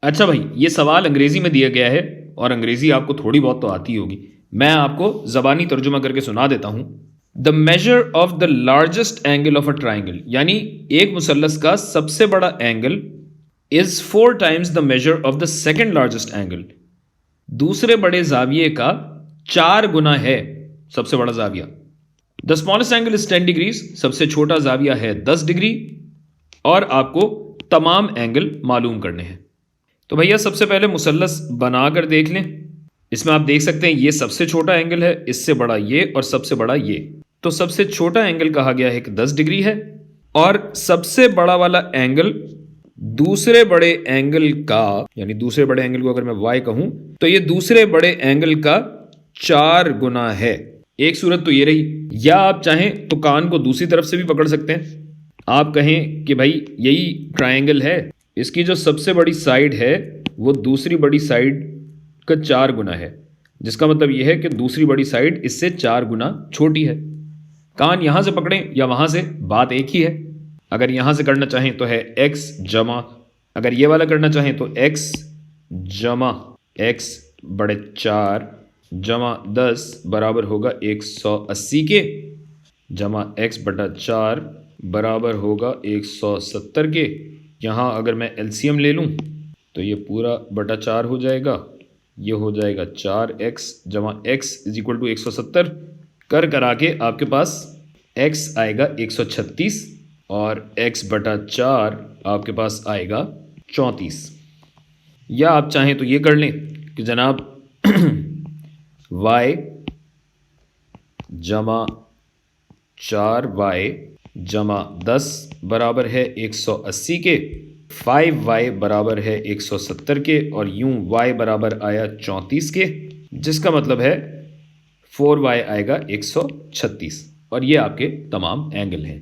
अच्छा भाई, ये सवाल अंग्रेजी में दिया गया है और अंग्रेजी आपको थोड़ी बहुत तो आती होगी। मैं आपको ज़बानी तर्जुमा करके सुना देता हूँ। The measure of the largest angle of a triangle, यानी एक मुसल्लस का सबसे बड़ा angle is 4 times the measure of the second largest angle. दूसरे बड़े जाविये का 4 गुना है सबसे बड़ा जाविया। The smallest angle is 10 degrees, सबसे छोटा जाविया है 10 डिग्री। और आपको तमाम एंगल मालूम करने हैं। तो भैया सबसे पहले मुसल्लस बनाकर देख लें। इसमें आप देख सकते हैं ये सबसे छोटा एंगल है, इससे बड़ा ये और सबसे बड़ा ये। तो सबसे छोटा एंगल कहा गया है कि 10 डिग्री है और सबसे बड़ा वाला एंगल दूसरे बड़े एंगल का, यानी दूसरे बड़े एंगल को अगर मैं y कहूं तो ये दूसरे बड़े एंगल का 4 गुना है। एक सूरत तो ये रही, या आप चाहें तो कान को दूसरी तरफ से भी पकड़ सकते हैं। आप कहें कि भाई यही ट्रायंगल है, इसकी जो सबसे बड़ी साइड है वो दूसरी बड़ी साइड का 4 गुना है, जिसका मतलब यह है कि दूसरी बड़ी साइड इससे 4 गुना छोटी है। कान यहां से पकड़ें या वहां से, बात एक ही है। अगर यहां से करना चाहें तो है x जमा, अगर ये वाला करना चाहें तो x जमा x बड़े 4 जमा 10 बराबर होगा 180 के, जमा x बटा 4 बराबर होगा 170 के। यहाँ अगर मैं एलसीएम ले लूँ तो ये पूरा बटा 4 हो जाएगा, ये हो जाएगा 4x जमा x इज इक्वल टू 170। कर करा के आपके पास x आएगा 136 और x बटा 4 आपके पास आएगा 34। या आप चाहें तो ये कर लें कि जनाब y जमा 4y जमा 10 बराबर है 180 के, 5y बराबर है 170 के और यूं y बराबर आया 34 के, जिसका मतलब है 4y आएगा 136। और ये आपके तमाम एंगल हैं।